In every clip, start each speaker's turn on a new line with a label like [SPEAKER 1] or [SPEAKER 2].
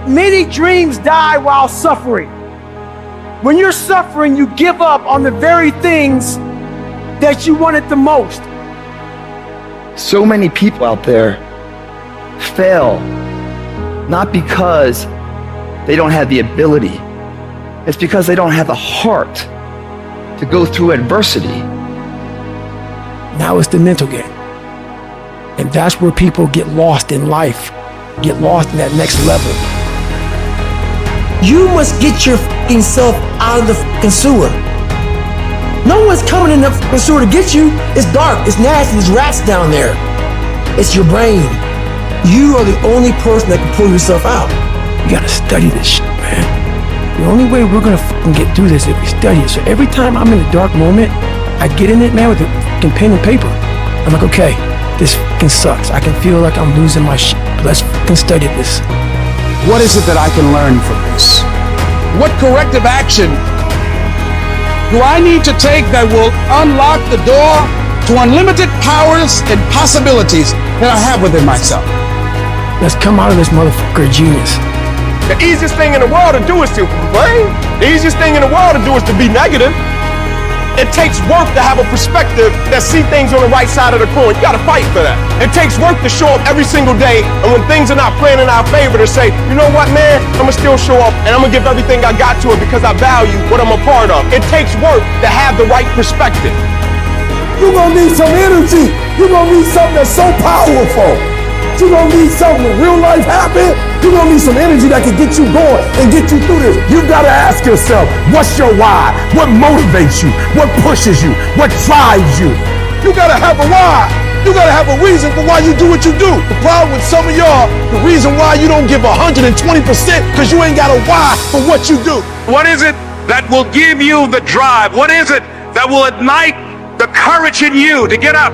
[SPEAKER 1] Many dreams die while suffering. When you're suffering, you give up on the very things that you wanted the most.
[SPEAKER 2] So many people out there fail, not because they don't have the ability. It's because they don't have the heart to go through adversity.
[SPEAKER 1] Now it's the mental game. And that's where people get lost in life, get lost in that next level. You must get your fucking self out of the fucking sewer. No one's coming in the fucking sewer to get you. It's dark, it's nasty, there's rats down there. It's your brain. You are the only person that can pull yourself out. You gotta study this shit, man. The only way we're gonna fucking get through this is if we study it. So every time I'm in a dark moment, I get in it, man, with a fucking pen and paper. I'm like, okay, this fucking sucks. I can feel like I'm losing my shit, but let's fucking study this.
[SPEAKER 3] What is it that I can learn from this? What corrective action do I need to take that will unlock the door to unlimited powers and possibilities that I have within myself?
[SPEAKER 1] Let's come out of this motherfucker genius.
[SPEAKER 4] The easiest thing in the world to do is to complain. The easiest thing in the world to do is to be negative. It takes work to have a perspective that see things on the right side of the coin. You gotta fight for that. It takes work to show up every single day, and when things are not playing in our favor, to say, you know what, man, I'm gonna still show up, and I'm gonna give everything I got to it because I value what I'm a part of. It takes work to have the right perspective.
[SPEAKER 5] You're gonna need some energy. You're gonna need something that's so powerful. You're gonna need something when real life happens. You're gonna need some energy that can get you going and get you through this. You gotta ask yourself, what's your why? What motivates you? What pushes you? What drives you?
[SPEAKER 4] You gotta have a why. You gotta have a reason for why you do what you do. The problem with some of y'all, the reason why you don't give 120% because you ain't got a why for what you do.
[SPEAKER 6] What is it that will give you the drive? What is it that will ignite the courage in you to get up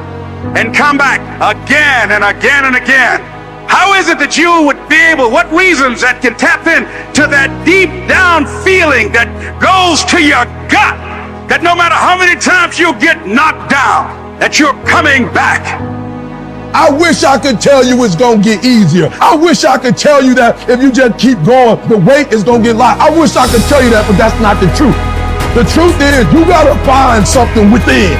[SPEAKER 6] and come back again and again and again? How is it that you would be able, what reasons that can tap in to that deep down feeling that goes to your gut, that no matter how many times you get knocked down, that you're coming back?
[SPEAKER 5] I wish I could tell you it's gonna get easier. I wish I could tell you that if you just keep going, the weight is gonna get light. I wish I could tell you that, but that's not the truth. The truth is, you gotta find something within.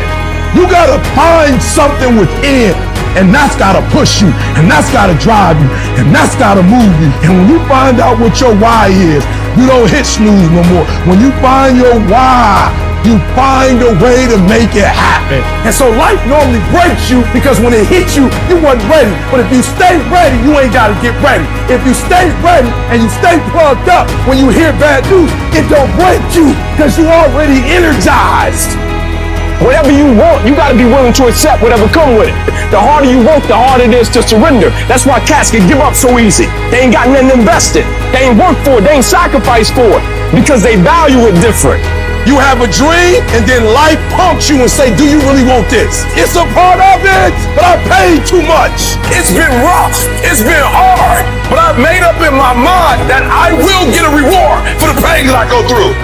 [SPEAKER 5] You gotta find something within, and that's gotta push you, and that's gotta drive you, and that's gotta move you. And when you find out what your why is, you don't hit snooze no more. When you find your why, you find a way to make it happen. And so life normally breaks you because when it hits you, you wasn't ready. But if you stay ready, you ain't gotta get ready. If you stay ready and you stay plugged up, when you hear bad news, it don't break you because you already energized.
[SPEAKER 4] Whatever you want, you gotta be willing to accept whatever come with it. The harder you work, the harder it is to surrender. That's why cats can give up so easy. They ain't got nothing invested. They ain't worked for it. They ain't sacrificed for it because they value it different.
[SPEAKER 5] You have a dream, and then life punks you and say, do you really want this? It's a part of it, but I paid too much.
[SPEAKER 4] It's been rough. It's been hard. But I've made up in my mind that I will get a reward for the pain that I go through.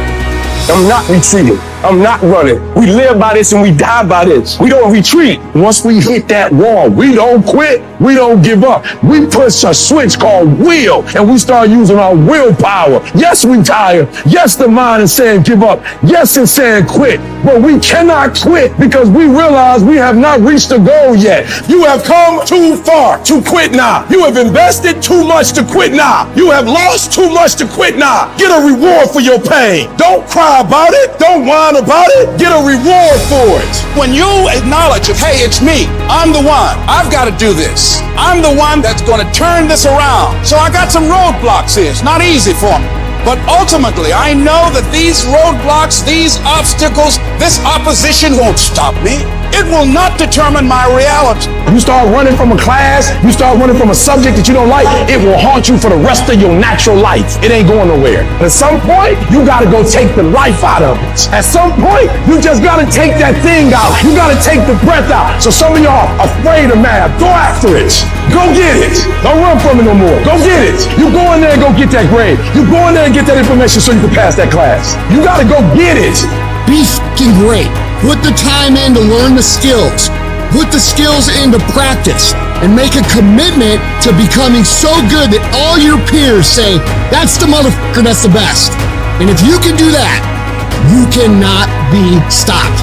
[SPEAKER 4] I'm not retreating. I'm not running. We live by this and we die by this. We don't retreat. Once we hit that wall, we don't quit. We don't give up. We push a switch called will, and we start using our willpower. Yes, we tired. Yes, the mind is saying give up. Yes, it's saying quit. But we cannot quit because we realize we have not reached the goal yet.
[SPEAKER 5] You have come too far to quit now. You have invested too much to quit now. You have lost too much to quit now. Get a reward for your pain. Don't cry about it. Don't whine about it. Get a reward for it.
[SPEAKER 3] When you acknowledge, hey, it's me, I'm the one, I've got to do this. I'm the one that's going to turn this around. So I got some roadblocks here. It's not easy for me. But ultimately, I know that these roadblocks, these obstacles, this opposition won't stop me. It will not determine my reality.
[SPEAKER 5] You start running from a class, you start running from a subject that you don't like, it will haunt you for the rest of your natural life. It ain't going nowhere. But at some point, you gotta go take the life out of it. At some point, you just gotta take that thing out. You gotta take the breath out. So some of y'all are afraid of math. Go after it. Go get it. Don't run from it no more. Go get it. You go in there and go get that grade. You go in there and get that information so you can pass that class. You gotta go get it.
[SPEAKER 7] Be f***ing great. Put the time in to learn the skills. put the skills into practice and make a commitment to becoming so good that all your peers say, that's the motherfucker that's the best. And if you can do that, you cannot be stopped.